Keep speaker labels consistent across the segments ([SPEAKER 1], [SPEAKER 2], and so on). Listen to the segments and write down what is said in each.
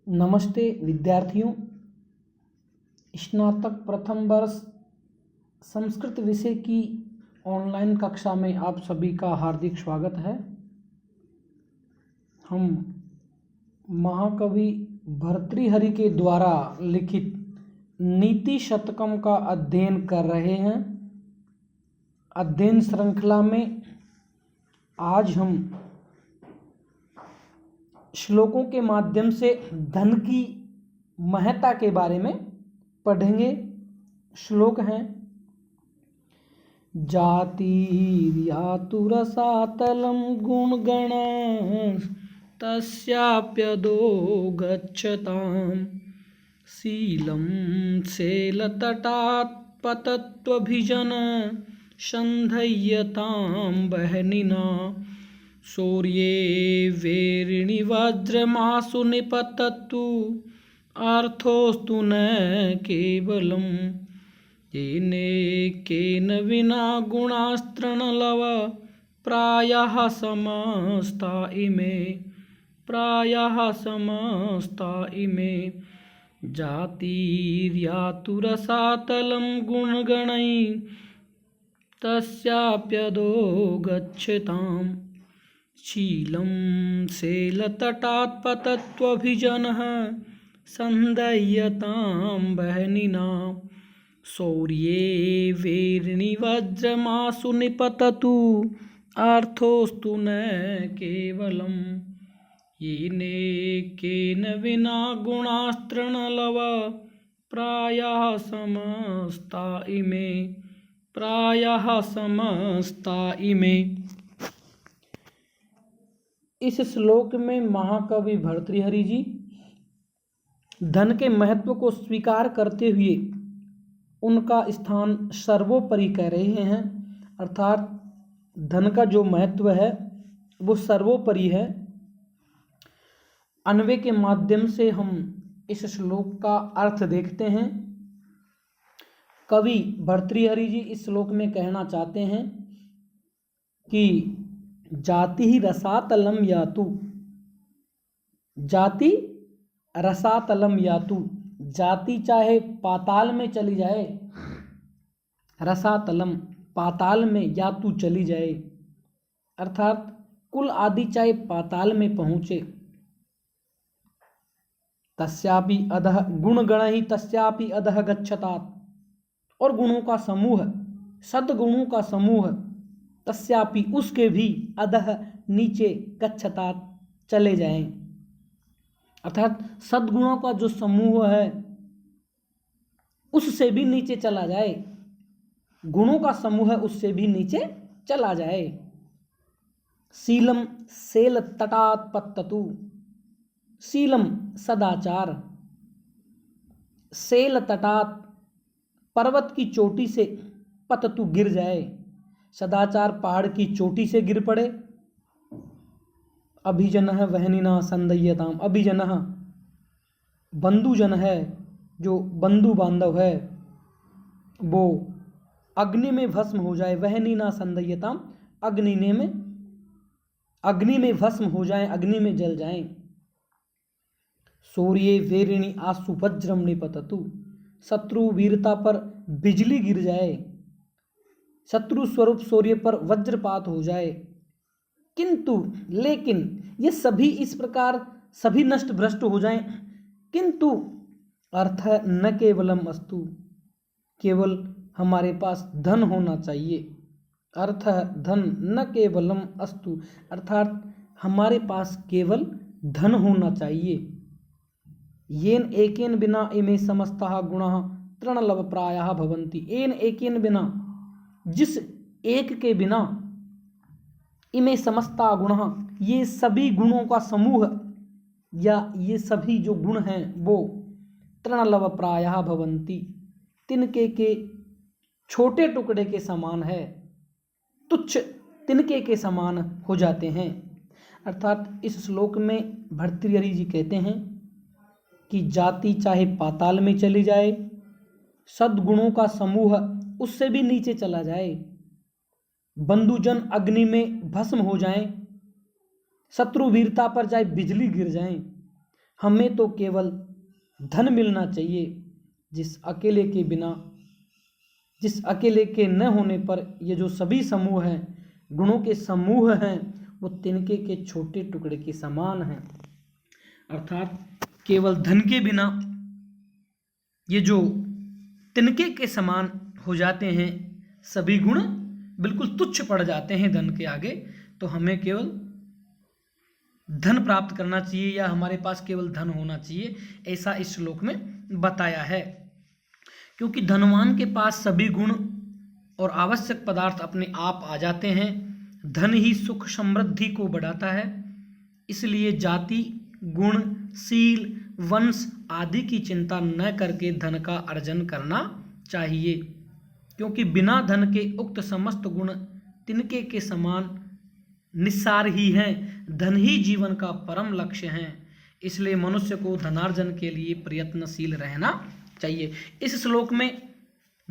[SPEAKER 1] नमस्ते विद्यार्थियों। स्नातक प्रथम वर्ष संस्कृत विषय की ऑनलाइन कक्षा में आप सभी का हार्दिक स्वागत है। हम महाकवि भर्तृहरि के द्वारा लिखित नीति शतकम का अध्ययन कर रहे हैं। अध्ययन श्रृंखला में आज हम श्लोकों के माध्यम से धन की महत्ता के बारे में पढ़ेंगे। श्लोक हैं जातिर्यातुरसातलं गुणगण तस्याप्यदो गच्छतां शीलं शैलतटात् पतत्वभिजन सन्धय्यतां बहनिना शौर्ये वेरिणि वज्रमासु निपततु अर्थोस्तु न केवलं येनेकेन विना गुणास्तृणलव प्रायः समस्ता इमे जातिर्यातुरसातलं गुणगणैः तस्याप्यदो गच्छताम् शीलं शैलतटात् पतत्वभिजनः सन्धय्यतां बहनिना शौर्ये वेरिणि वज्रमासु निपततु अर्थोस्तु न केवलं येनेकेन विना गुणास्तृणलव प्रायः समस्ता इमे। इस श्लोक में महाकवि भर्तृहरि जी धन के महत्व को स्वीकार करते हुए उनका स्थान सर्वोपरि कह रहे हैं, अर्थात धन का जो महत्व है वो सर्वोपरि है। अन्वय के माध्यम से हम इस श्लोक का अर्थ देखते हैं। कवि भर्तृहरि जी इस श्लोक में कहना चाहते हैं कि जाति ही रसातलम यातु, जाति रसातलम यातु, जाति चाहे पाताल में चली जाए, रसातलम पाताल में यातु चली जाए, अर्थात कुल आदि चाहे पाताल में पहुँचे। तस्यापि अधः गुणगण ही तस्यापि अधः गच्छतात, और गुणों का समूह, सद्गुणों का समूह, तस्यापि उसके भी अधः नीचे गच्छतात चले जाएं, अर्थात सद्गुणों का जो समूह है उससे भी नीचे चला जाए, गुणों का समूह है उससे भी नीचे चला जाए। शीलम शैल तटात् पततु, शीलम सदाचार, शैल तटात् पर्वत की चोटी से, पततु गिर जाए, सदाचार पहाड़ की चोटी से गिर पड़े। अभिजनः वहनिना सन्धय्यताम, अभिजनः बंधुजन है, जो बंधु बांधव है वो अग्नि में भस्म हो जाए। वहनिना सन्धय्यताम, अग्नि में भस्म हो जाए, अग्नि में जल जाएं। शौर्ये वेरिणि आसु वज्रम निपततु, शत्रु वीरता पर बिजली गिर जाए, शत्रु स्वरूप शौर्य पर वज्रपात हो जाए। किंतु लेकिन ये सभी इस प्रकार सभी नष्ट भ्रष्ट हो जाएं, किंतु अर्थ न केवलम अस्तु, केवल हमारे पास धन होना चाहिए। अर्थ धन न केवलम अस्तु, अर्थात हमारे पास केवल धन होना चाहिए। येन एकेन बिना इमे समस्ताः गुणाः तृणलव प्रायः भवन्ति, येन एकेन बिना, जिस एक के बिना, इमे समस्ता गुणः, ये सभी गुणों का समूह या ये सभी जो गुण हैं वो तृणलव प्रायः भवन्ति, तिनके के छोटे टुकड़े के समान है, तुच्छ तिनके के समान हो जाते हैं। अर्थात इस श्लोक में भर्तृहरि जी कहते हैं कि जाति चाहे पाताल में चली जाए, सद्गुणों का समूह उससे भी नीचे चला जाए, बंधुजन अग्नि में भस्म हो जाएं, शत्रु वीरता पर जाए बिजली गिर जाएं, हमें तो केवल धन मिलना चाहिए, जिस अकेले के न होने पर ये जो सभी समूह हैं, गुणों के समूह हैं, वो तिनके के छोटे टुकड़े के समान हैं। अर्थात केवल धन के बिना ये जो तिनके के समान हो जाते हैं, सभी गुण बिल्कुल तुच्छ पड़ जाते हैं धन के आगे। तो हमें केवल धन प्राप्त करना चाहिए या हमारे पास केवल धन होना चाहिए, ऐसा इस श्लोक में बताया है। क्योंकि धनवान के पास सभी गुण और आवश्यक पदार्थ अपने आप आ जाते हैं। धन ही सुख समृद्धि को बढ़ाता है। इसलिए जाति, गुण, शील, वंश आदि की चिंता न करके धन का अर्जन करना चाहिए। क्योंकि बिना धन के उक्त समस्त गुण तिनके के समान निस्सार ही हैं। धन ही जीवन का परम लक्ष्य है। इसलिए मनुष्य को धनार्जन के लिए प्रयत्नशील रहना चाहिए। इस श्लोक में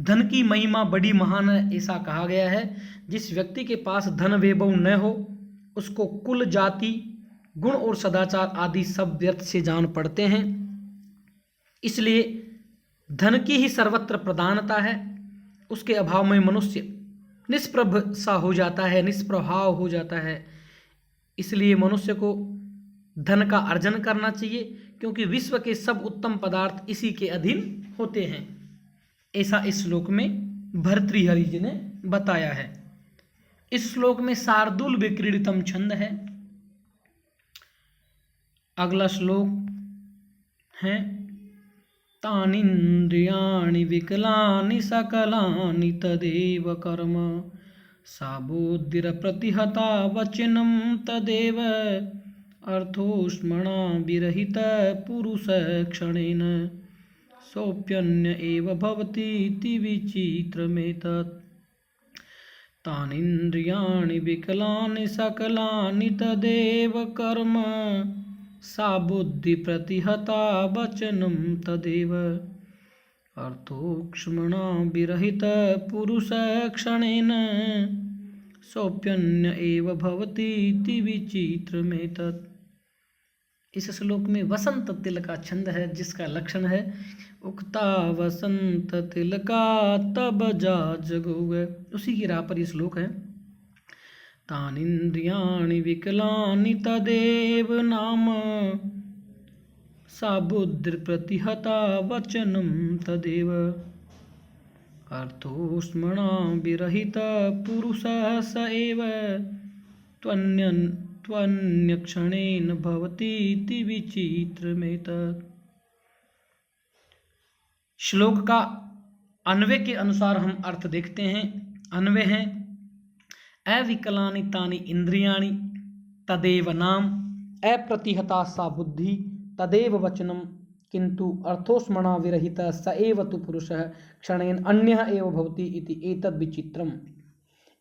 [SPEAKER 1] धन की महिमा बड़ी महान है, ऐसा कहा गया है। जिस व्यक्ति के पास धन वैभव न हो, उसको कुल, जाति, गुण और सदाचार आदि सब व्यर्थ से जान पड़ते हैं। इसलिए धन की ही सर्वत्र प्रधानता है। उसके अभाव में मनुष्य निष्प्रभ सा हो जाता है, निष्प्रभाव हो जाता है। इसलिए मनुष्य को धन का अर्जन करना चाहिए, क्योंकि विश्व के सब उत्तम पदार्थ इसी के अधीन होते हैं, ऐसा इस श्लोक में भर्तृहरि जी ने बताया है। इस श्लोक में शार्दूल विक्रीडितम छंद है। अगला श्लोक है तानीन्द्रियाणि विकलानि सकलानि तदेव कर्म सा बुद्धिर प्रतिहता वचनम तदेव अर्थोष्मणा विरहित पुरुष क्षणेन सोऽप्यन्य एव भवतीति विचित्रमेतत्। तानीन्द्रियाणि विकलानि सकलानि तदेव कर्म सा बुद्धि प्रतिहता वचनम तदेव अर्थोक्ष्मणा विरहित पुरुष क्षणेन सोऽप्यन्य एव भवतीति विचित्रमेतत्। इस श्लोक में वसंत तिल का छंद है, जिसका लक्षण है उक्ता वसंत तिल का तब जा जगोगे। उसी की राह पर ये श्लोक है। तानीन्द्रियाणि विकलानि तदेव नाम सा बुद्धिर प्रतिहता वचनम तदेव अर्थोस्मणा विरहित पुरुष स एव त्वन्यक्षणेन भवतीति विचित्रमेतत्। श्लोक का अन्वय के अनुसार हम अर्थ देखते हैं। अन्वय है अविकलानि तानि इंद्रियाणि तदेव नाम अप्रतिहता सा बुद्धि तदेव वचनम किंतु अर्थोस्मणा विरहित स एव तु पुरुषः क्षणेन अन्यः एव भवति इति एतद् विचित्रम।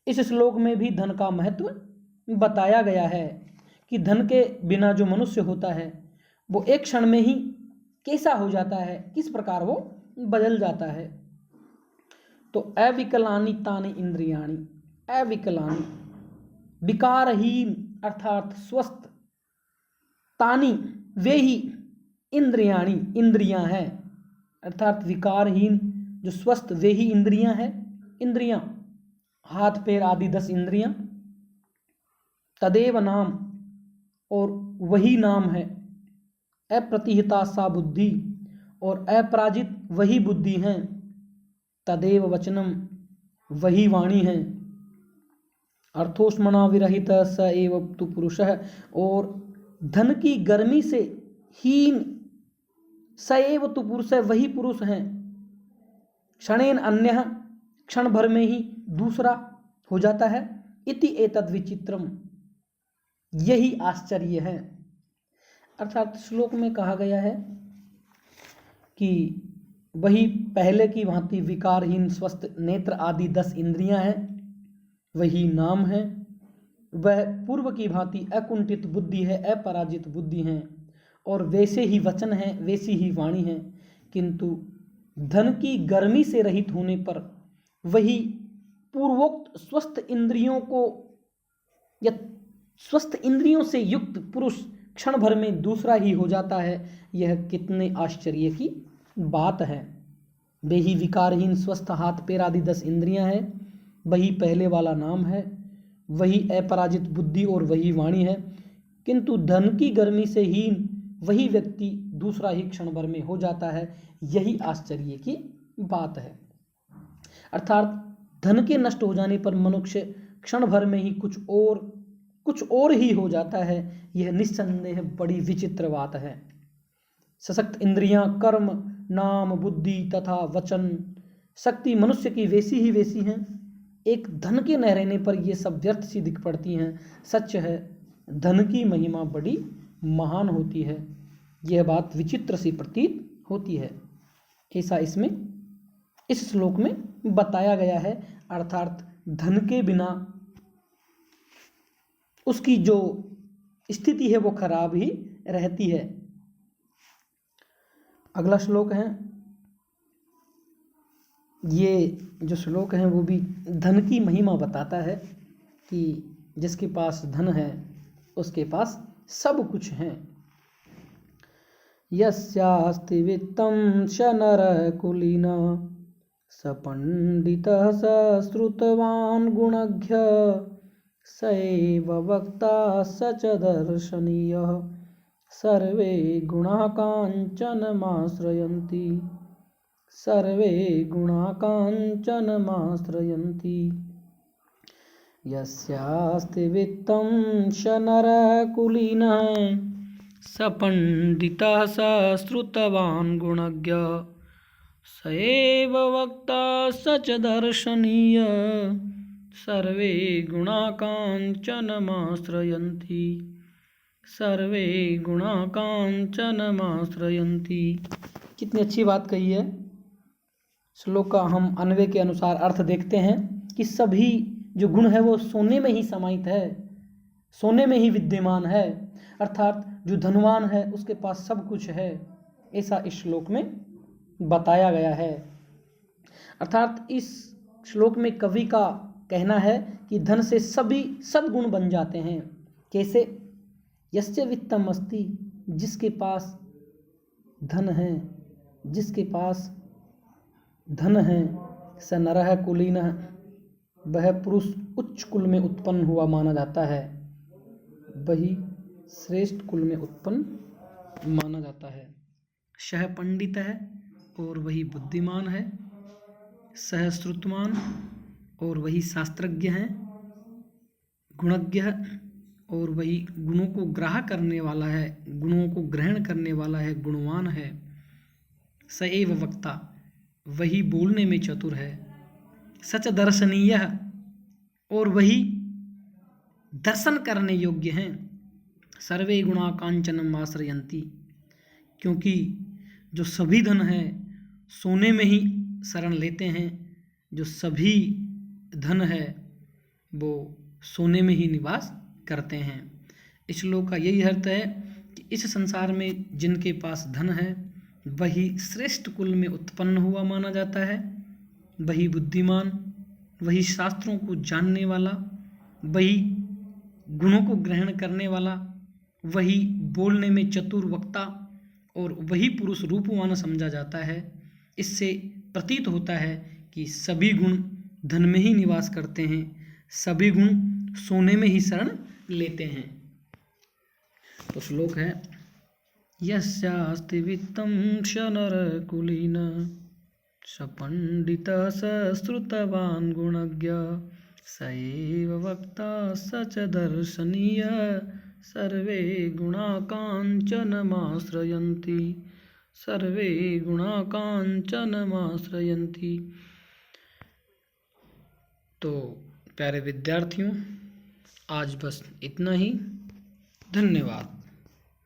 [SPEAKER 1] इस श्लोक में भी धन का महत्व बताया गया है कि धन के बिना जो मनुष्य होता है वो एक क्षण में ही कैसा हो जाता है, किस प्रकार वो बदल जाता है। तो अविकलानि तानि इंद्रियाणि, अविकलानि विकारहीन अर्थात स्वस्थ, तानि वे ही इंद्रियाणि इंद्रियां हैं, अर्थात विकारहीन जो स्वस्थ वे ही इंद्रियां हैं। इंद्रियां हाथ पैर आदि 10 इंद्रियां। तदेव नाम और वही नाम है। अप्रतिहिता सा बुद्धि और अपराजित वही बुद्धि हैं। तदेव वचनम वही वाणी है। अर्थोस्मणा विरहित स एव तु पुरुषः और धन की गर्मी से हीन स एव तु पुरुषः वही पुरुष हैं। क्षणेन अन्यः क्षण भर में ही दूसरा हो जाता है। इति एतद् विचित्रम यही आश्चर्य है। अर्थात श्लोक में कहा गया है कि वही पहले की भांति विकारहीन स्वस्थ नेत्र आदि 10 इंद्रियां हैं, वही नाम है। वह पूर्व की भांति अकुंठित बुद्धि है, अपराजित बुद्धि है और वैसे ही वचन है, वैसी ही वाणी है। किंतु धन की गर्मी से रहित होने पर वही पूर्वोक्त स्वस्थ इंद्रियों को या स्वस्थ इंद्रियों से युक्त पुरुष क्षण भर में दूसरा ही हो जाता है, यह कितने आश्चर्य की बात है। वे ही विकारहीन स्वस्थ हाथ पैर आदि 10 इंद्रियां हैं, वही पहले वाला नाम है, वही अपराजित बुद्धि और वही वाणी है, किंतु धन की गर्मी से हीन वही व्यक्ति दूसरा ही क्षण भर में हो जाता है, यही आश्चर्य की बात है। अर्थात धन के नष्ट हो जाने पर मनुष्य क्षण भर में ही कुछ और ही हो जाता है, यह निस्संदेह बड़ी विचित्र बात है। सशक्त इंद्रियां, कर्म, नाम, बुद्धि तथा वचन शक्ति मनुष्य की वैसी ही वैसी हैं। एक धन के न रहने पर ये सब व्यर्थ सी दिख पड़ती हैं। सच है, धन की महिमा बड़ी महान होती है, यह बात विचित्र सी प्रतीत होती है। ऐसा इसमें इस श्लोक में बताया गया है। अर्थात धन के बिना उसकी जो स्थिति है वो खराब ही रहती है। अगला श्लोक है, ये जो श्लोक है वो भी धन की महिमा बताता है कि जिसके पास धन है उसके पास सब कुछ है। यस्यास्ति वित्तं स नरः कुलीनः स पंडितः स श्रुतवान् गुणज्ञः स एव वक्ता स च दर्शनीयः सर्वे गुणाः काञ्चनमाश्रयन्ति सर्वे गुणाः काञ्चनमाश्रयन्ति। यस्यास्ति वित्तं स नरः कुलीनः स पंडितः स श्रुतवान् गुणज्ञः स एव वक्ता स च दर्शनीयः सर्वे गुणाः काञ्चनमाश्रयन्ति सर्वे गुणाः काञ्चनमाश्रयन्ति। कितनी अच्छी बात कही है। श्लोक का हम अन्वय के अनुसार अर्थ देखते हैं कि सभी जो गुण है वो सोने में ही समाहित है, सोने में ही विद्यमान है। अर्थात जो धनवान है उसके पास सब कुछ है, ऐसा इस श्लोक में बताया गया है। अर्थात इस श्लोक में कवि का कहना है कि धन से सभी सद्गुण बन जाते हैं। कैसे? यस्य वित्तम अस्ति, जिसके पास धन है, जिसके पास धन है, स नरः कुलीनः, वह पुरुष उच्च कुल में उत्पन्न हुआ माना जाता है, वही श्रेष्ठ कुल में उत्पन्न माना जाता है। सह पंडित है और वही बुद्धिमान है, सह श्रुतवान और वही शास्त्रज्ञ है, गुणज्ञ और वही गुणों को ग्राह्य करने वाला है, गुणों को ग्रहण करने वाला है, गुणवान है। स एव वक्ता, वही बोलने में चतुर है। सच दर्शनीय, और वही दर्शन करने योग्य हैं। सर्वे गुणा कांचनम आश्रयन्ति, क्योंकि जो सभी धन है सोने में ही शरण लेते हैं, जो सभी धन है वो सोने में ही निवास करते हैं। इस श्लोक का यही अर्थ है कि इस संसार में जिनके पास धन है वही श्रेष्ठ कुल में उत्पन्न हुआ माना जाता है, वही बुद्धिमान, वही शास्त्रों को जानने वाला, वही गुणों को ग्रहण करने वाला, वही बोलने में चतुर वक्ता और वही पुरुष रूपवान समझा जाता है। इससे प्रतीत होता है कि सभी गुण धन में ही निवास करते हैं, सभी गुण सोने में ही शरण लेते हैं। तो श्लोक है, यस्यास्ति वित्तं स नरः कुलीनः स पंडितः स श्रुतवान् गुणज्ञः स एव वक्ता स च दर्शनीयः सर्वे गुणाः काञ्चनमाश्रयन्ति सर्वे गुणाः काञ्चनमाश्रयन्ति। तो प्यारे विद्यार्थियों, आज बस इतना ही। धन्यवाद।